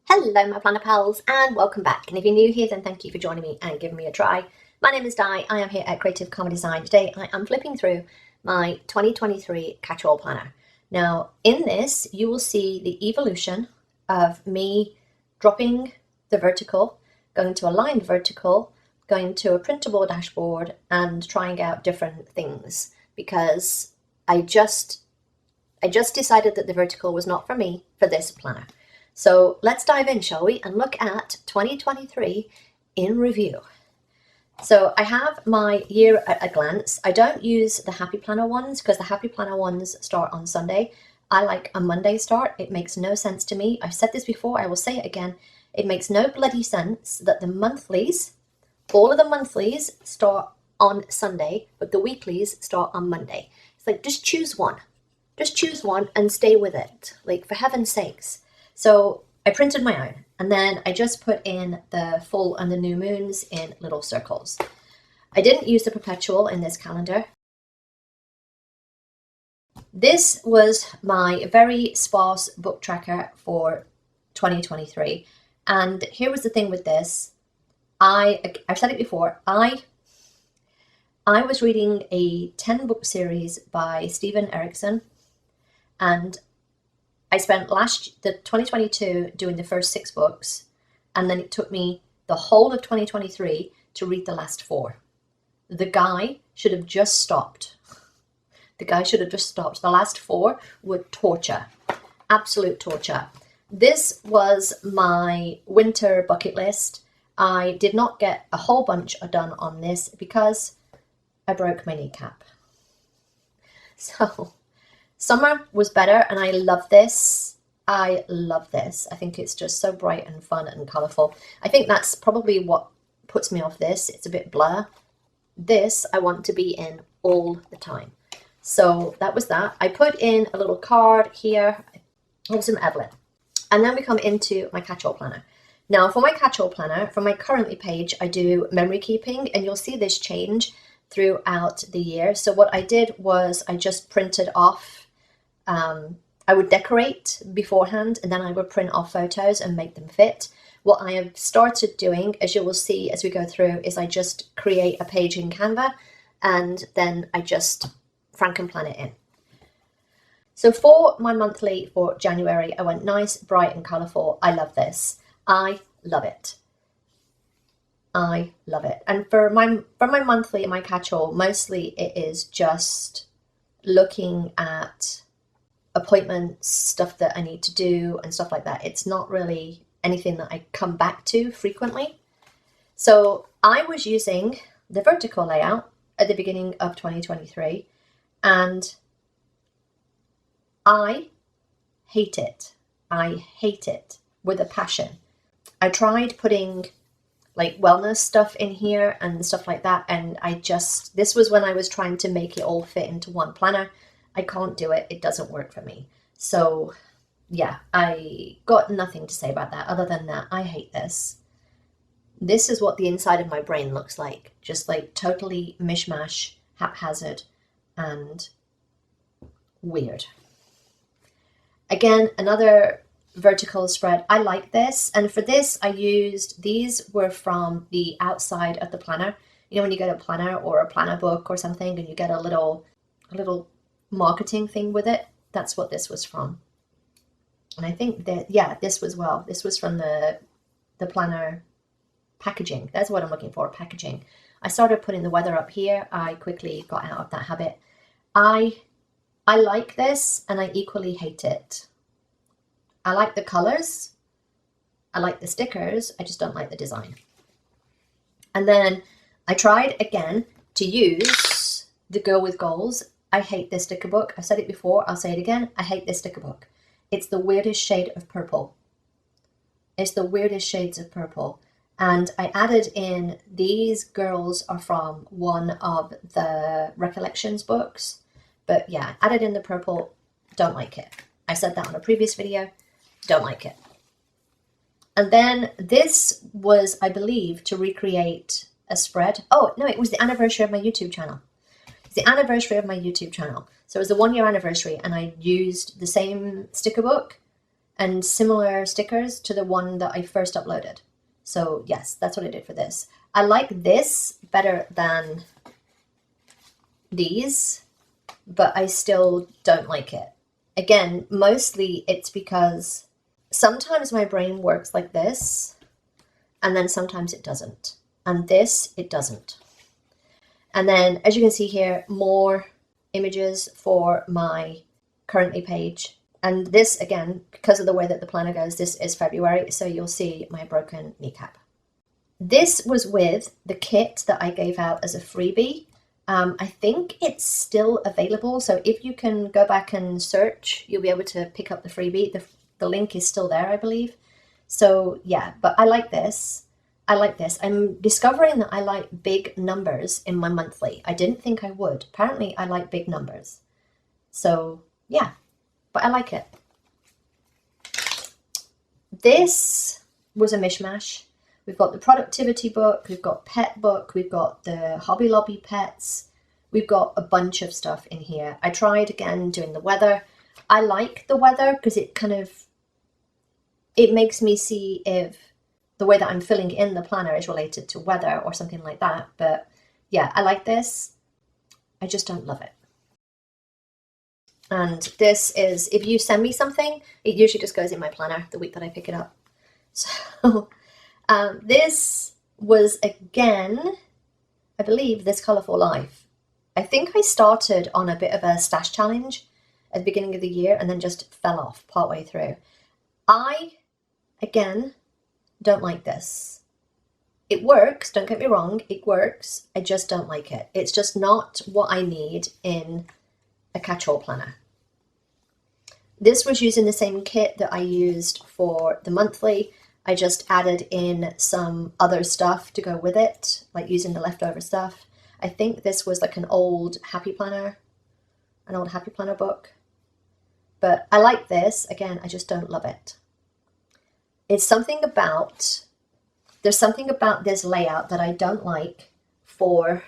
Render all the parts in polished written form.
Hello my planner pals and welcome back, and if you're new here then thank you for joining me and giving me a try. My name is Di, I am here at Creative Comedy Design. Today I am flipping through my 2023 Catchall planner. Now in this you will see the evolution of me dropping the vertical, going to a lined vertical, going to a printable dashboard and trying out different things because I just decided that the vertical was not for me for this planner. So let's dive in, shall we, and look at 2023 in review. So I have my year at a glance. I don't use the Happy Planner ones because the Happy Planner ones start on Sunday. I like a Monday start. It makes no sense to me. I've said this before, I will say it again. It makes no bloody sense that the monthlies, all of the monthlies start on Sunday, but the weeklies start on Monday. It's like, just choose one. Just choose one and stay with it. Like, for heaven's sakes. So I printed my own, and then I just put in the full and the new moons in little circles. I didn't use the perpetual in this calendar. This was my very sparse book tracker for 2023. And here was the thing with this. I've said it before, I was reading a 10-book series by Steven Erikson, and I spent the 2022 doing the first 6 books, and then it took me the whole of 2023 to read the last 4. The guy should have just stopped. The guy should have just stopped. The last 4 were torture, absolute torture. This was my winter bucket list. I did not get a whole bunch done on this because I broke my kneecap. So summer was better, and I love this. I love this. I think it's just so bright and fun and colourful. I think that's probably what puts me off this. It's a bit blur. This I want to be in all the time. So that was that. I put in a little card here. Awesome Evelyn. And then we come into my Catchall planner. Now for my Catchall planner, for my currently page, I do memory keeping, and you'll see this change throughout the year. So what I did was I just printed off, I would decorate beforehand and then I would print off photos and make them fit. What I have started doing, as you will see as we go through, is I just create a page in Canva and then I just Frankenplan it in. So for my monthly for January, I went nice, bright and colourful. I love this. I love it. I love it. And for my monthly, my Catchall, mostly it is just looking at appointments, stuff that I need to do and stuff like that. It's not really anything that I come back to frequently. So I was using the vertical layout at the beginning of 2023 and I hate it. I hate it with a passion. I tried putting like wellness stuff in here and stuff like that, and this was when I was trying to make it all fit into one planner. I can't do it. It doesn't work for me. So yeah, I got nothing to say about that other than that I hate this. This is what the inside of my brain looks like. Just like totally mishmash, haphazard, and weird. Again, another vertical spread. I like this, and for this I used, these were from the outside of the planner. You know when you get a planner or a planner book or something and you get a little marketing thing with it? That's what this was from. And I think that, yeah, this was from the planner packaging. That's what I'm looking for, packaging. I started putting the weather up here. I quickly got out of that habit. I like this and I equally hate it. I like the colors. I like the stickers. I just don't like the design. And then I tried again to use the Girl with Goals. I hate this sticker book. I've said it before. I'll say it again. I hate this sticker book. It's the weirdest shade of purple. It's the weirdest shades of purple. And I added in, these girls are from one of the Recollections books. But yeah, added in the purple. Don't like it. I said that on a previous video. Don't like it. And then this was, I believe, to recreate a spread. Oh, no, it was the anniversary of my YouTube channel. It's the anniversary of my YouTube channel. So it was the 1-year anniversary and I used the same sticker book and similar stickers to the one that I first uploaded. So yes, that's what I did for this. I like this better than these, but I still don't like it. Again, mostly it's because sometimes my brain works like this, and then sometimes it doesn't. And this, it doesn't. And then, as you can see here, more images for my currently page. And this, again, because of the way that the planner goes, this is February, so you'll see my broken kneecap. This was with the kit that I gave out as a freebie. I think it's still available, so if you can go back and search, you'll be able to pick up the freebie. The link is still there, I believe. So yeah, but I like this. I like this. I'm discovering that I like big numbers in my monthly. I didn't think I would. Apparently, I like big numbers. So yeah, but I like it. This was a mishmash. We've got the productivity book, we've got pet book, we've got the Hobby Lobby pets, we've got a bunch of stuff in here. I tried again doing the weather. I like the weather because it makes me see if the way that I'm filling in the planner is related to weather or something like that. But yeah, I like this. I just don't love it. And this is, if you send me something, it usually just goes in my planner the week that I pick it up. So this was, again, I believe, This Colourful Life. I think I started on a bit of a stash challenge at the beginning of the year and then just fell off partway through. I, again, don't like this. It works, don't get me wrong, it works. I just don't like it. It's just not what I need in a catch-all planner. This was using the same kit that I used for the monthly. I just added in some other stuff to go with it, like using the leftover stuff. I think this was like an old Happy Planner book. But I like this. Again, I just don't love it. There's something about this layout that I don't like for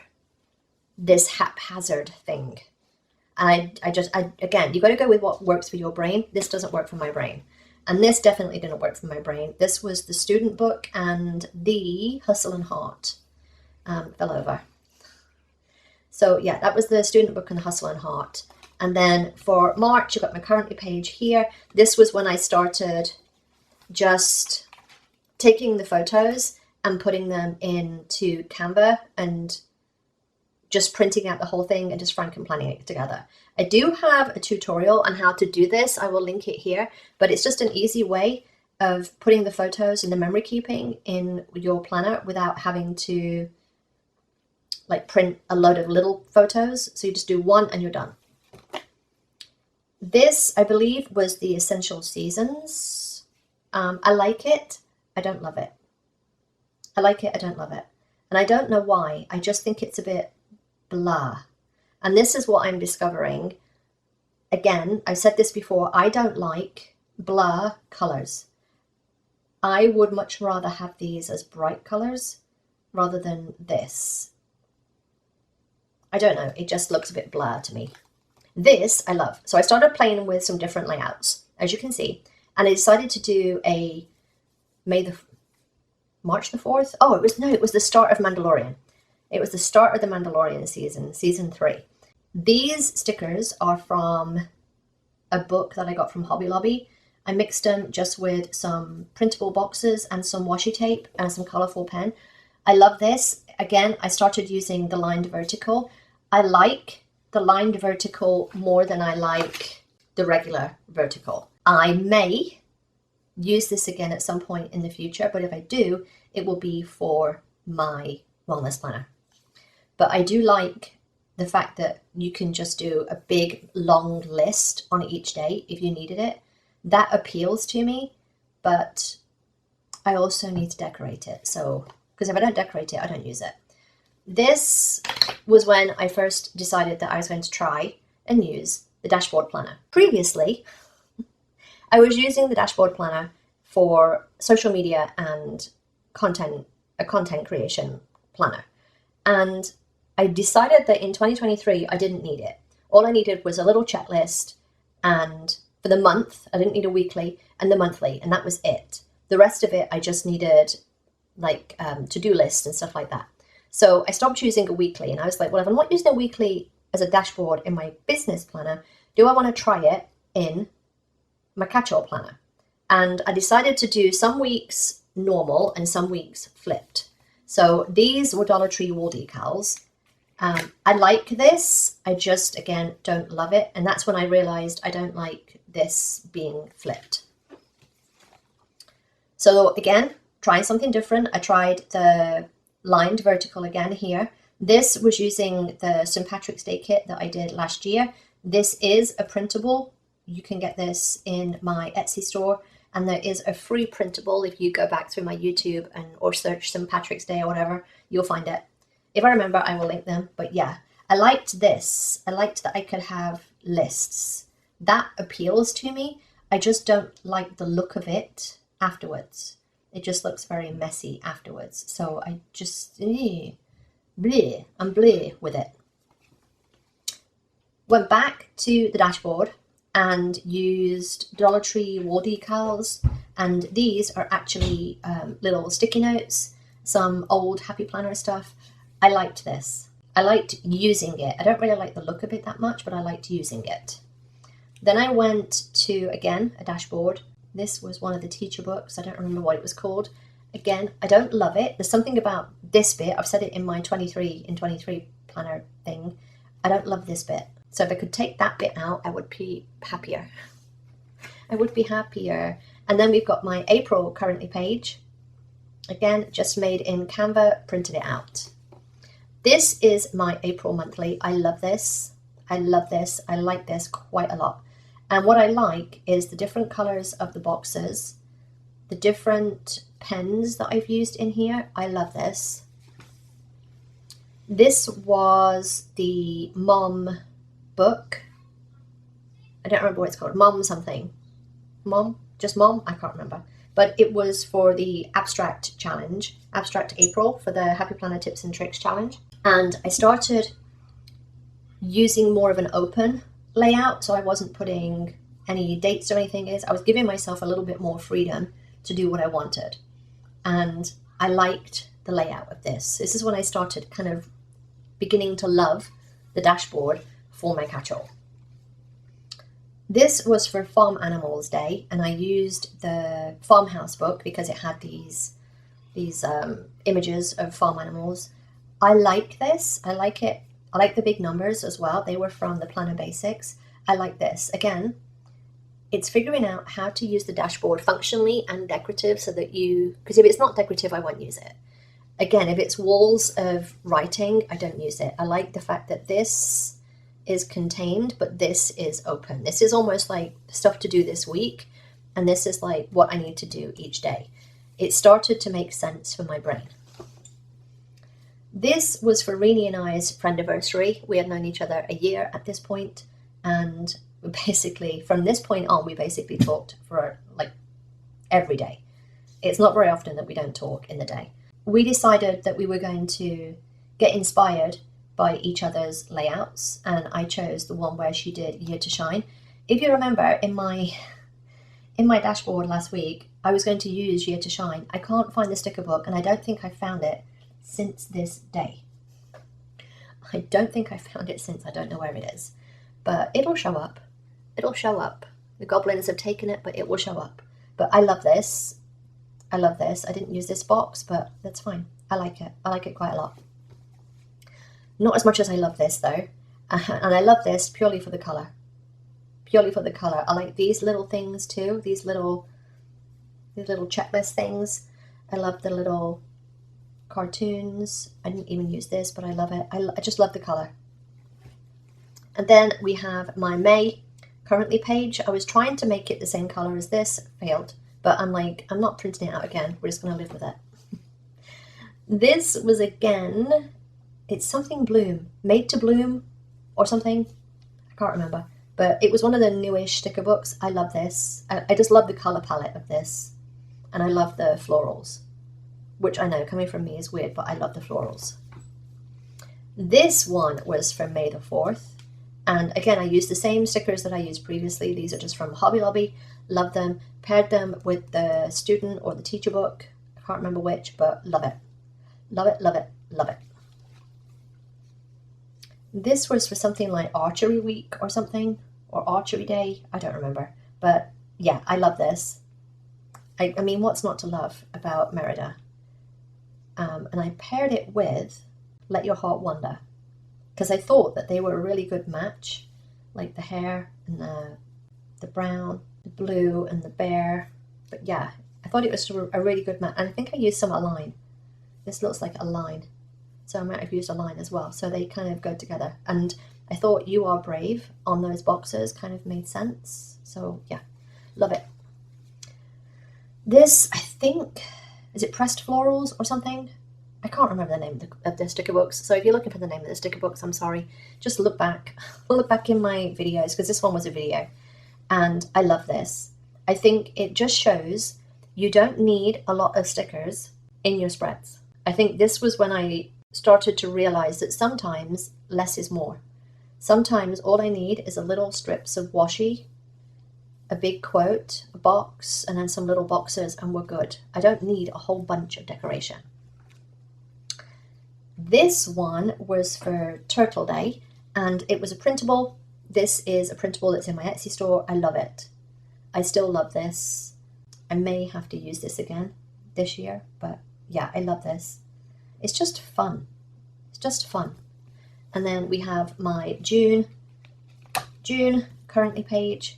this haphazard thing. And again, you got to go with what works for your brain. This doesn't work for my brain. And this definitely didn't work for my brain. This was the student book and the Hustle and Heart fell over. So yeah, that was the student book and the Hustle and Heart. And then for March, you've got my currently page here. This was when I started just taking the photos and putting them into Canva and just printing out the whole thing and just franken-planning it together. I do have a tutorial on how to do this. I will link it here, but it's just an easy way of putting the photos and the memory keeping in your planner without having to like print a load of little photos. So you just do one and you're done. This, I believe, was the Essential Seasons. I like it. I don't love it. I like it. I don't love it. And I don't know why. I just think it's a bit blah. And this is what I'm discovering. Again, I've said this before, I don't like blah colors. I would much rather have these as bright colors rather than this. I don't know, it just looks a bit blah to me. This I love. So I started playing with some different layouts, as you can see, and I decided to do a March the 4th? Oh, it was the start of Mandalorian. It was the start of the Mandalorian season 3. These stickers are from a book that I got from Hobby Lobby. I mixed them just with some printable boxes and some washi tape and some colourful pen. I love this. Again, I started using the lined vertical. I like the lined vertical more than I like the regular vertical. I may use this again at some point in the future, but if I do, it will be for my wellness planner. But I do like the fact that you can just do a big long list on each day if you needed it. That appeals to me, but I also need to decorate it. So, because if I don't decorate it, I don't use it. This was when I first decided that I was going to try and use the dashboard planner. Previously, I was using the dashboard planner for social media and a content creation planner. And I decided that in 2023, I didn't need it. All I needed was a little checklist and for the month. I didn't need a weekly and the monthly, and that was it. The rest of it, I just needed like to-do lists and stuff like that. So I stopped using a weekly, and I was like, well, if I'm not using a weekly as a dashboard in my business planner, do I want to try it in my Catchall planner? And I decided to do some weeks normal and some weeks flipped. So these were Dollar Tree wall decals. I like this. I just, again, don't love it. And that's when I realized I don't like this being flipped. So again, trying something different. I tried the lined vertical again here. This was using the St. Patrick's Day kit that I did last year. This is a printable. You can get this in my Etsy store, and there is a free printable. If you go back through my YouTube or search St. Patrick's Day or whatever, you'll find it. If I remember, I will link them. But yeah, I liked this. I liked that I could have lists. That appeals to me. I just don't like the look of it afterwards. It just looks very messy afterwards. So I just, bleh, I'm bleh with it. Went back to the dashboard and used Dollar Tree wall decals. And these are actually little sticky notes, some old Happy Planner stuff. I liked this. I liked using it. I don't really like the look of it that much, but I liked using it. Then I went to, again, a dashboard. This was one of the teacher books. I don't remember what it was called. Again, I don't love it. There's something about this bit. I've said it in my 23 in 23 planner thing. I don't love this bit. So if I could take that bit out, I would be happier. I would be happier. And then we've got my April currently page. Again, just made in Canva, printed it out. This is my April monthly. I love this. I love this. I like this quite a lot. And what I like is the different colors of the boxes, the different pens that I've used in here. I love this. This was the Mom book. I don't remember what it's called. Mom something. Mom? Just Mom? I can't remember. But it was for the Abstract Challenge, Abstract April, for the Happy Planner Tips and Tricks Challenge. And I started using more of an open layout, so I wasn't putting any dates or anything. I was giving myself a little bit more freedom to do what I wanted. And I liked the layout of this. This is when I started kind of beginning to love the dashboard for my Catchall. This was for Farm Animals Day, and I used the Farmhouse book because it had these images of farm animals. I like this. I like it. I like the big numbers as well. They were from the Planner Basics. I like this. Again, it's figuring out how to use the dashboard functionally and decorative so that because if it's not decorative, I won't use it. Again, if it's walls of writing, I don't use it. I like the fact that this is contained, but this is open. This is almost like stuff to do this week, and this is like what I need to do each day. It started to make sense for my brain. This was for Renee and I's friendiversary. We had known each other a year at this point, and basically from this point on, we basically talked for like every day. It's not very often that we don't talk in the day. We decided that we were going to get inspired by each other's layouts, and I chose the one where she did Year to Shine. If you remember, in my dashboard last week, I was going to use Year to Shine. I can't find the sticker book, and I don't think I found it since this day. I don't think I found it since. I don't know where it is, but it'll show up. It'll show up. The goblins have taken it, but it will show up. But I love this. I love this. I didn't use this box, but that's fine. I like it. I like it quite a lot. Not as much as I love this though. And I love this purely for the color. Purely for the color. I like these little things too. These little checklist things. I love the little cartoons. I didn't even use this, but I love it. I just love the color. And then we have my May currently page. I was trying to make it the same color as this. Failed. But I'm like, I'm not printing it out again. We're just going to live with it. This was again... It's something Bloom, Made to Bloom or something. I can't remember. But it was one of the newish sticker books. I love this. I just love the color palette of this. And I love the florals, which I know coming from me is weird, but I love the florals. This one was from May the 4th. And again, I used the same stickers that I used previously. These are just from Hobby Lobby. Love them. Paired them with the student or the teacher book. I can't remember which, but love it. Love it, love it, love it. This was for something like Archery Week or something, or Archery Day. I don't remember. But yeah, I love this. I mean, what's not to love about Merida? And I paired it with Let Your Heart Wander, because I thought that they were a really good match, like the hair and the brown, the blue and the bear. But yeah, I thought it was a really good match. And I think I used some Align. This looks like Align, so I might have used Align as well. So they kind of go together. And I thought You Are Brave on those boxes kind of made sense. So yeah, love it. This, I think, is it Pressed Florals or something? I can't remember the name of the sticker books. So if you're looking for the name of the sticker books, I'm sorry. Just look back. Look back in my videos, because this one was a video. And I love this. I think it just shows you don't need a lot of stickers in your spreads. I think this was when I started to realize that sometimes less is more. Sometimes all I need is a little strips of washi, a big quote, a box, and then some little boxes, and we're good. I don't need a whole bunch of decoration. This one was for Turtle Day, and it was a printable. This is a printable that's in my Etsy store. I love it. I still love this. I may have to use this again this year, but yeah, I love this. It's just fun. It's just fun. And then we have my June currently page.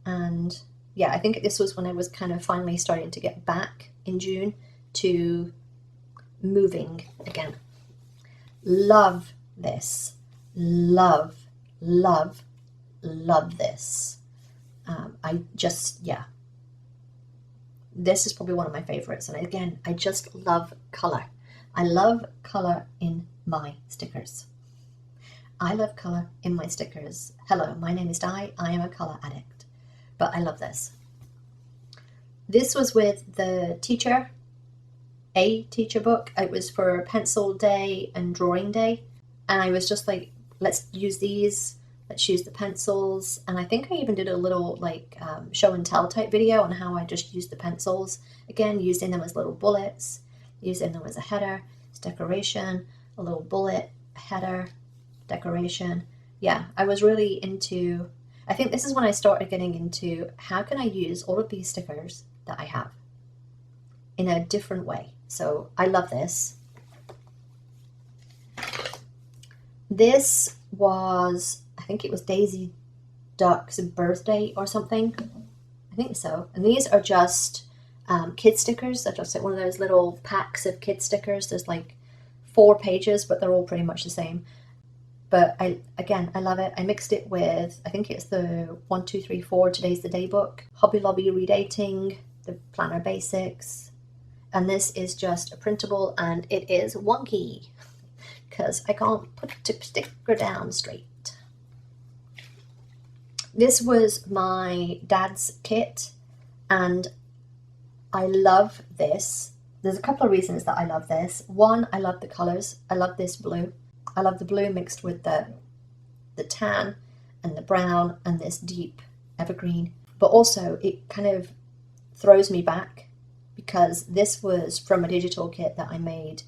And yeah, I think this was when I was kind of finally starting to get back in June to moving again. Love this. Love, love, love this. Yeah. This is probably one of my favorites. And again, I just love color. I love color in my stickers. I love color in my stickers. Hello, my name is Di. I am a color addict. But I love this. This was with the teacher book. It was for pencil day and drawing day. And I was just like, let's use these. Let's use the pencils. And I think I even did a little like show and tell type video on how I just used the pencils. Again, using them as little bullets, using them as a header, as decoration, a little bullet, a header, decoration. Yeah, I was really into, I think this is when I started getting into how can I use all of these stickers that I have in a different way. So I love this. This was, I think it was Daisy Duck's birthday or something. I think so. And these are just kid stickers. They're just like one of those little packs of kid stickers. There's like 4 pages, but they're all pretty much the same. But I love it. I mixed it with, I think it's the 1, 2, 3, 4 Today's the Day book, Hobby Lobby Redating, the Planner Basics. And this is just a printable, and it is wonky because I can't put the sticker down straight. This was my dad's kit, and I love this. There's a couple of reasons that I love this. One, I love the colors. I love this blue. I love the blue mixed with the tan and the brown and this deep evergreen. But also it kind of throws me back because this was from a digital kit that I made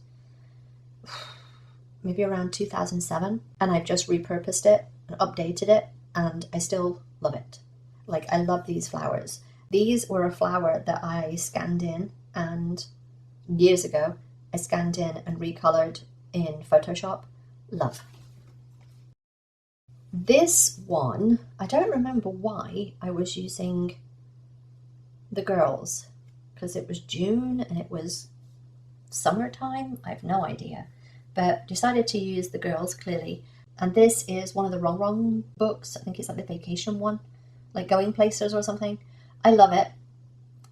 maybe around 2007. And I've just repurposed it and updated it, and I still love it. Like, I love these flowers. These were a flower that I scanned in, and years ago, I scanned in and recolored in Photoshop. Love. This one, I don't remember why I was using the girls, because it was June and it was summertime. I have no idea, but decided to use the girls clearly. And this is one of the Wrong books. I think it's like the vacation one, like Going Places or something. I love it.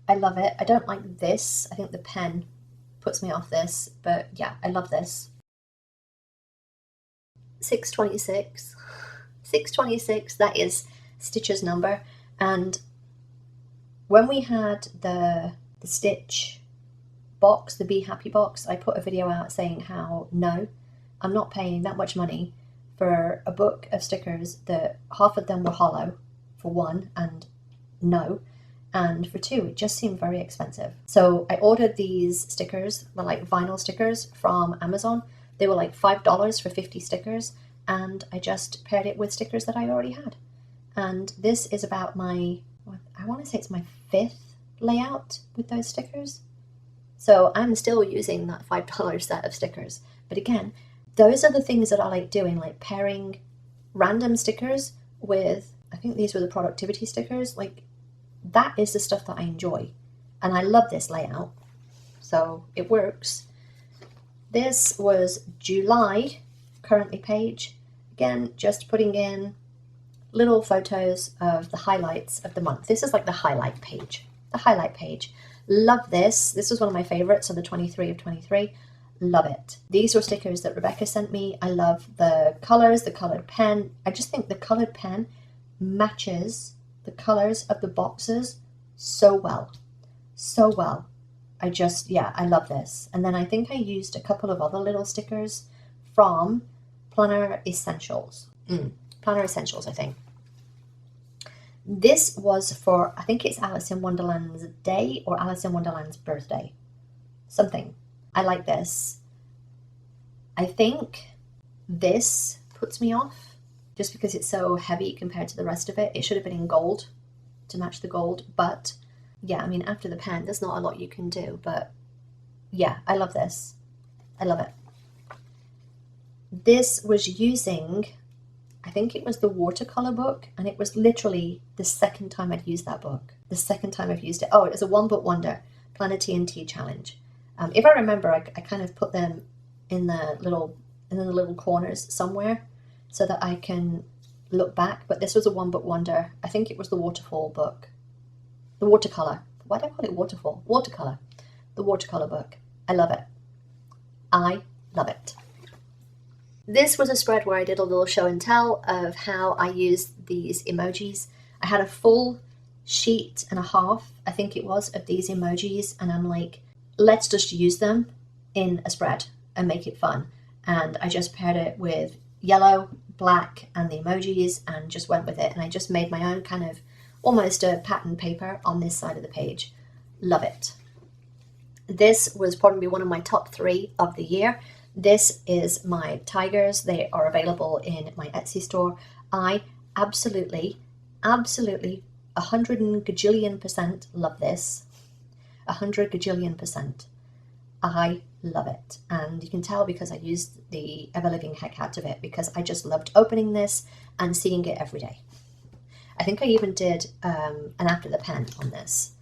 I love it. I don't like this. I think the pen puts me off this, but yeah, I love this. 626. 626, that is Stitch's number. And when we had the Stitch box, the Be Happy box, I put a video out saying how no, I'm not paying that much money for a book of stickers that half of them were hollow, for one, and no, and for two, it just seemed very expensive. So I ordered these stickers, the like vinyl stickers from Amazon. They were like $5 for 50 stickers, and I just paired it with stickers that I already had. And this is about my, I want to say it's my 5th layout with those stickers. So I'm still using that $5 set of stickers. But again, those are the things that I like doing, like pairing random stickers with, I think these were the productivity stickers. Like, that is the stuff that I enjoy. And I love this layout. So it works. This was July currently page. Again, just putting in little photos of the highlights of the month. This is like the highlight page. The highlight page. Love this. This was one of my favorites of the 23 of 23. Love it. These were stickers that Rebecca sent me. I love the colors, the colored pen. I just think the colored pen matches the colors of the boxes so well. So well. I love this. And then I think I used a couple of other little stickers from Planner Essentials. Planner Essentials, I think. This was for, I think it's Alice in Wonderland's day or Alice in Wonderland's birthday. Something. I like this. I think this puts me off just because it's so heavy compared to the rest of it. It should have been in gold to match the gold. But yeah, I mean, after the pen, there's not a lot you can do. But yeah, I love this. I love it. This was using, I think it was the watercolor book, and it was literally the second time I'd used that book. The second time I've used it. Oh, it was a One Book Wonder Planner TNT Challenge. If I remember, I kind of put them in the little corners somewhere so that I can look back. But this was a One Book Wonder. I think it was the waterfall book. The watercolor. Why do I call it waterfall? Watercolor. The watercolor book. I love it. I love it. This was a spread where I did a little show and tell of how I used these emojis. I had a full sheet and a half, I think it was, of these emojis, and I'm like, let's just use them in a spread and make it fun. And I just paired it with yellow, black, and the emojis and just went with it. And I just made my own kind of almost a pattern paper on this side of the page. Love it. This was probably one of my top 3 of the year. This is my tigers. They are available in my Etsy store. I absolutely 100 gajillion% love this. 100 gajillion%. I love it. And you can tell because I used the ever-living heck out of it, because I just loved opening this and seeing it every day. I think I even did an after the pen on this.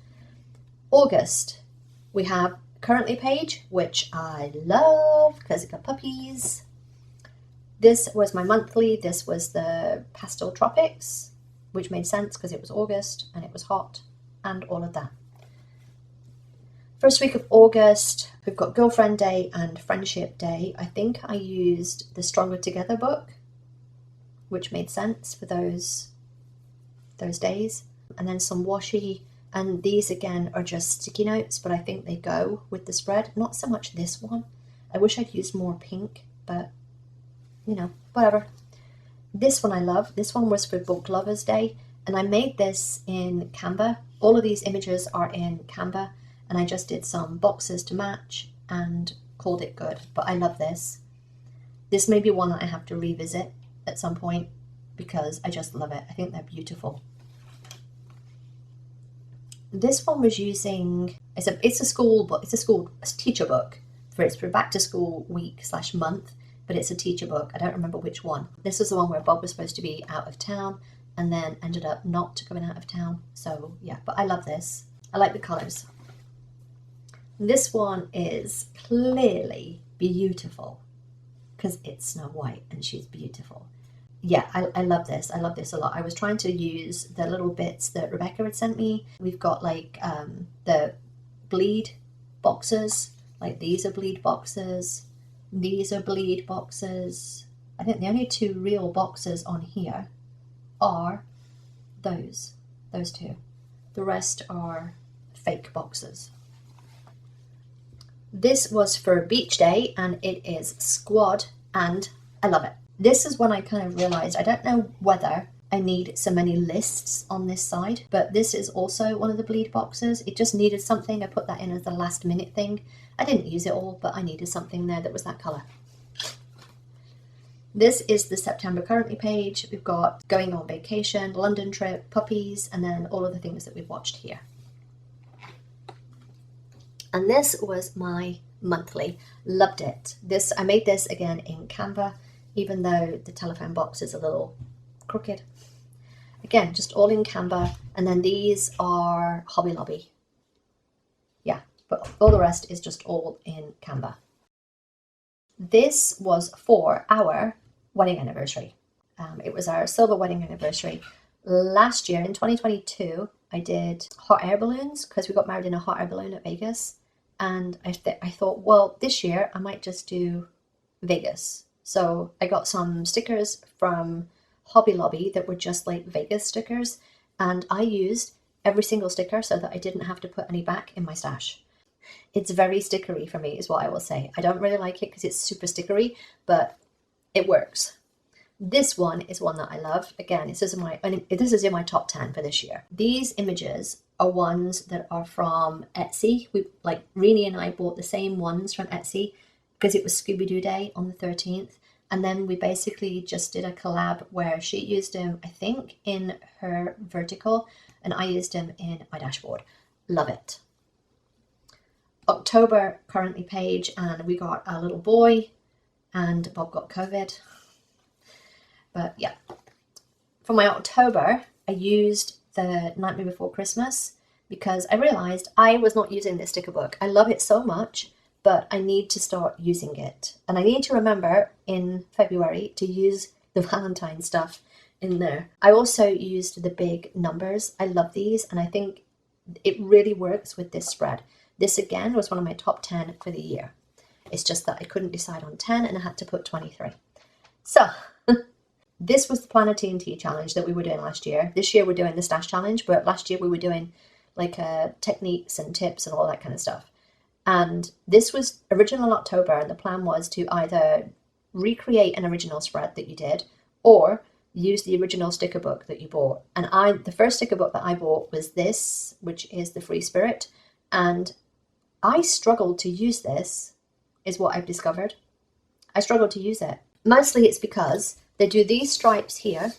August, we have currently page, which I love because it got puppies. This was my monthly. This was the Pastel Tropics, which made sense because it was August and it was hot and all of that. First week of August, we've got Girlfriend Day and Friendship Day. I think I used the Stronger Together book, which made sense for those days. And then some washi. And these again are just sticky notes, but I think they go with the spread. Not so much this one. I wish I'd used more pink, but you know, whatever. This one I love. This one was for Book Lovers Day, and I made this in Canva. All of these images are in Canva, and I just did some boxes to match and called it good. But I love this. This may be one that I have to revisit at some point because I just love it. I think they're beautiful. This one was using, it's a school book, it's a teacher book for back to school week / month, but it's a teacher book. I don't remember which one. This was the one where Bob was supposed to be out of town and then ended up not going out of town. So yeah, but I love this. I like the colors. This one is clearly beautiful because it's Snow White and she's beautiful. Yeah, I love this. I love this a lot. I was trying to use the little bits that Rebecca had sent me. We've got like the bleed boxes. Like these are bleed boxes. These are bleed boxes. I think the only 2 real boxes on here are those 2. The rest are fake boxes. This was for Beach Day and it is Squad and I love it. This is when I kind of realized, I don't know whether I need so many lists on this side, but this is also one of the bleed boxes. It just needed something. I put that in as the last minute thing. I didn't use it all, but I needed something there that was that color. This is the September currently page. We've got going on vacation, London trip, puppies, and then all of the things that we've watched here. And this was my monthly. Loved it. I made this again in Canva, even though the telephone box is a little crooked. Again, just all in Canva. And then these are Hobby Lobby. Yeah, but all the rest is just all in Canva. This was for our wedding anniversary. It was our silver wedding anniversary. Last year in 2022, I did hot air balloons because we got married in a hot air balloon at Vegas. And I thought, well, this year I might just do Vegas. So I got some stickers from Hobby Lobby that were just like Vegas stickers. And I used every single sticker so that I didn't have to put any back in my stash. It's very stickery for me is what I will say. I don't really like it because it's super stickery, but it works. This one is one that I love. Again, this is in my top 10 for this year. These images are ones that are from Etsy. Renee and I bought the same ones from Etsy because it was Scooby-Doo Day on the 13th. And then we basically just did a collab where she used them, I think, in her vertical, and I used them in my dashboard. Love it. October currently page, and we got a little boy, and Bob got COVID. But yeah, for my October, I used the Nightmare Before Christmas because I realized I was not using this sticker book. I love it so much, but I need to start using it. And I need to remember in February to use the Valentine stuff in there. I also used the big numbers. I love these, and I think it really works with this spread. This again was one of my top 10 for the year. It's just that I couldn't decide on 10 and I had to put 23. So this was the Planner TNT challenge that we were doing last year. This year we're doing the stash challenge, but last year we were doing like techniques and tips and all that kind of stuff. And this was original in October, and the plan was to either recreate an original spread that you did or use the original sticker book that you bought. And the first sticker book that I bought was this, which is the Free Spirit. And I struggled to use this, is what I've discovered. I struggled to use it. Mostly it's because they do these stripes here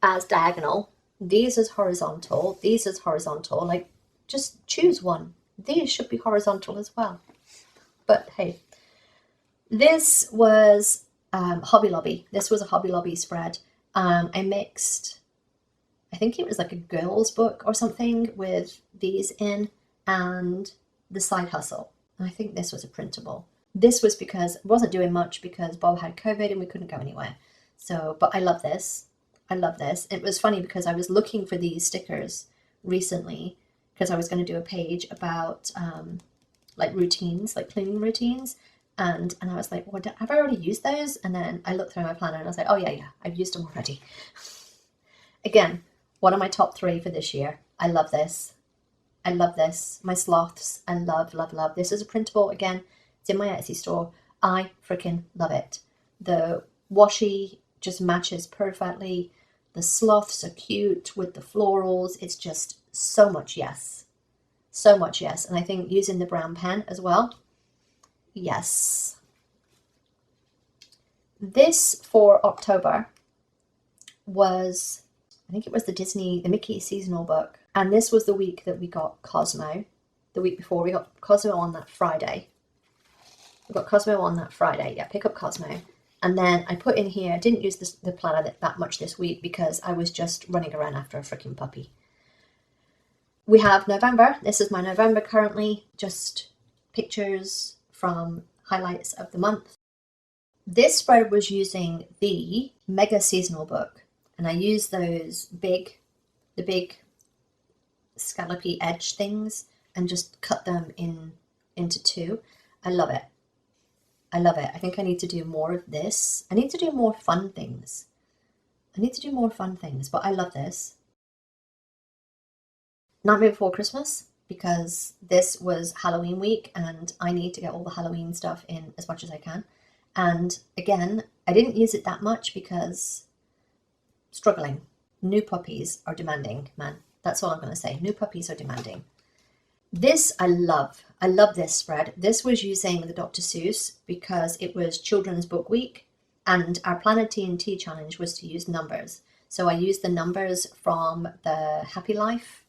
as diagonal, these as horizontal, these as horizontal. Like, just choose one. These should be horizontal as well. But hey, this was Hobby Lobby. This was a Hobby Lobby spread. I mixed, I think it was like a girl's book or something with these in and the Side Hustle. And I think this was a printable. This was because it wasn't doing much because Bob had COVID and we couldn't go anywhere. So, but I love this. I love this. It was funny because I was looking for these stickers recently because I was going to do a page about like routines, like cleaning routines. And I was like, well, have I already used those? And then I looked through my planner and I was like, oh yeah, I've used them already. Again, one of my top 3 for this year. I love this. I love this. My sloths, I love, love, love. This is a printable. Again, it's in my Etsy store. I freaking love it. The washi just matches perfectly. The sloths are cute with the florals. It's just so much yes. So much yes. And I think using the brown pen as well. Yes. This for October was, I think it was the Mickey seasonal book. And this was the week that we got Cosmo. The week before we got Cosmo on that Friday. We got Cosmo on that Friday. Yeah, pick up Cosmo. And then I put in here, I didn't use the planner that much this week because I was just running around after a freaking puppy. We have November. This is my November currently. Just pictures from highlights of the month. This spread was using the Mega Seasonal book. And I used the big scallopy edge things and just cut them into 2. I love it. I love it. I think I need to do more of this. I need to do more fun things. But I love this. Nightmare Before Christmas, because this was Halloween week and I need to get all the Halloween stuff in as much as I can. And again, I didn't use it that much because struggling. New puppies are demanding, man. That's all I'm going to say. New puppies are demanding. This I love. I love this spread. This was using the Dr. Seuss because it was Children's Book Week and our Planet TNT challenge was to use numbers. So I used the numbers from the Happy Life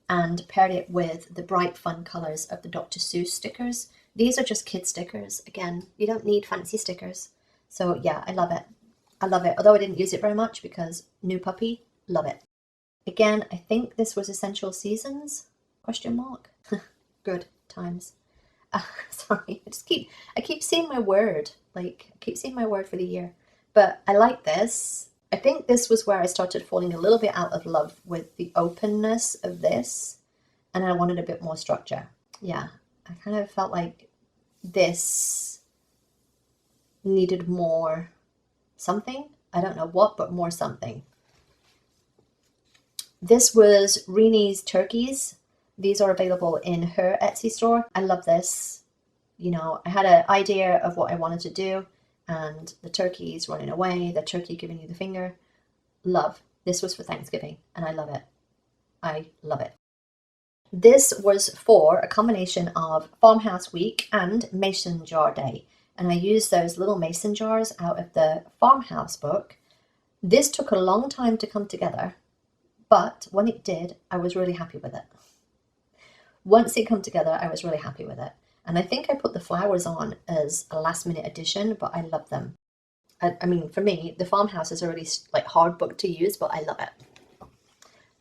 and paired it with the bright fun colors of the Dr. Seuss stickers. These are just kid stickers. Again, you don't need fancy stickers. So yeah, I love it. I love it. Although I didn't use it very much because new puppy, love it. Again, I think this was Essential Seasons, ? Good times. Sorry, I keep seeing my word. Like, I keep seeing my word for the year. But I like this. I think this was where I started falling a little bit out of love with the openness of this. And I wanted a bit more structure. Yeah, I kind of felt like this needed more something. I don't know what, but more something. This was Reni's Turkeys. These are available in her Etsy store. I love this. You know, I had an idea of what I wanted to do, and the turkey's running away, the turkey giving you the finger. Love. This was for Thanksgiving, and I love it. I love it. This was for a combination of Farmhouse Week and Mason Jar Day, and I used those little mason jars out of the Farmhouse book. This took a long time to come together, but when it did, I was really happy with it. Once it came together, I was really happy with it. And I think I put the flowers on as a last minute addition, but I love them. I mean, for me, the Farmhouse is a really like hard book to use, but I love it.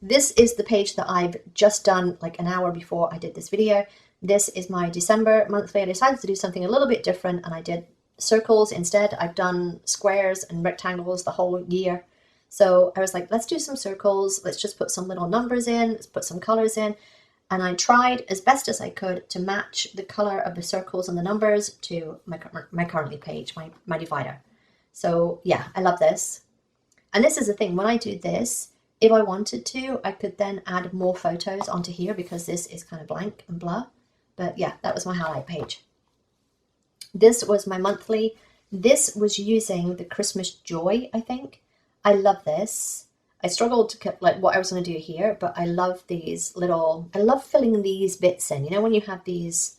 This is the page that I've just done like an hour before I did this video. This is my December monthly. I decided to do something a little bit different and I did circles instead. I've done squares and rectangles the whole year. So I was like, let's do some circles. Let's just put some little numbers in. Let's put some colors in. And I tried as best as I could to match the color of the circles and the numbers to my currently page, my divider. So yeah, I love this. And this is the thing, when I do this, if I wanted to, I could then add more photos onto here because this is kind of blank and blur. But yeah, that was my highlight page. This was my monthly. This was using the Christmas Joy, I think. I love this. I struggled to get like what I was going to do here, but I love these little, I love filling these bits in. You know, when you have these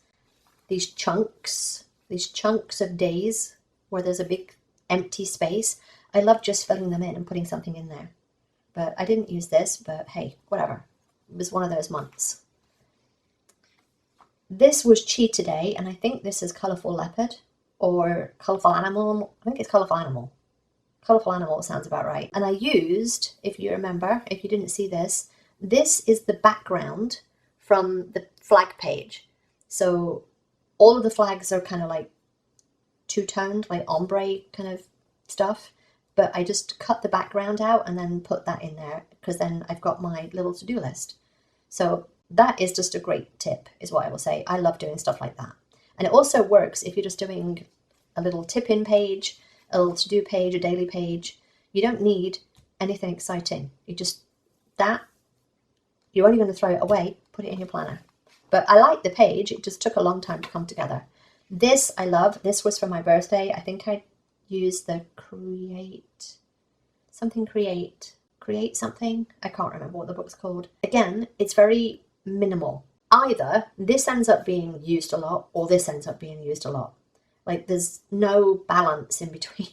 chunks of days where there's a big empty space, I love just filling them in and putting something in there. But I didn't use this, but hey, whatever. It was one of those months. This was Cheetah Day, and I think this is Colourful Leopard or Colourful Animal. I think it's Colourful Animal. Colourful Animal sounds about right. And I used, if you remember, if you didn't see this, this is the background from the flag page. So all of the flags are kind of like two-toned, like ombre kind of stuff. But I just cut the background out and then put that in there because then I've got my little to-do list. So that is just a great tip, is what I will say. I love doing stuff like that. And it also works if you're just doing a little tip-in page, a little to-do page, a daily page. You don't need anything exciting. You just, you're only going to throw it away, put it in your planner. But I like the page. It just took a long time to come together. This I love. This was for my birthday. I think I used the create something. I can't remember what the book's called. Again, it's very minimal. Either this ends up being used a lot or this ends up being used a lot. Like there's no balance in between,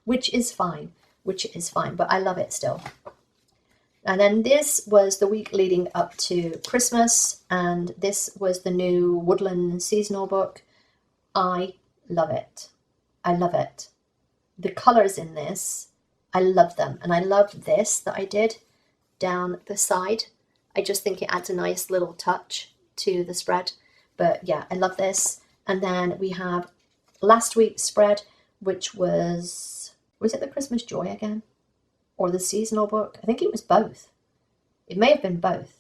which is fine, but I love it still. And then this was the week leading up to Christmas, and this was the new Woodland seasonal book. I love it. I love it. The colors in this, I love them. And I love this that I did down the side. I just think it adds a nice little touch to the spread. But yeah, I love this. And then we have last week's spread, which was it the Christmas Joy again? Or the seasonal book? I think it was both. It may have been both.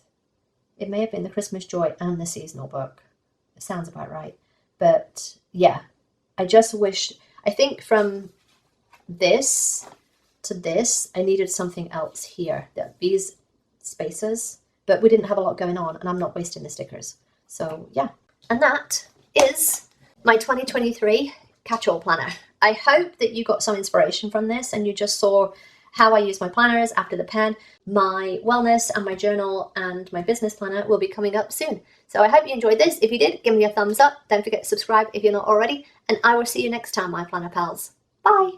It may have been the Christmas Joy and the seasonal book. It sounds about right. But yeah, I just wish, I think from this to this, I needed something else here. These spaces, but we didn't have a lot going on and I'm not wasting the stickers. So yeah, and that is my 2023 Catchall planner. I hope that you got some inspiration from this and you just saw how I use my planners after the pen. My wellness and my journal and my business planner will be coming up soon. So I hope you enjoyed this. If you did, give me a thumbs up. Don't forget to subscribe if you're not already. And I will see you next time, my planner pals. Bye.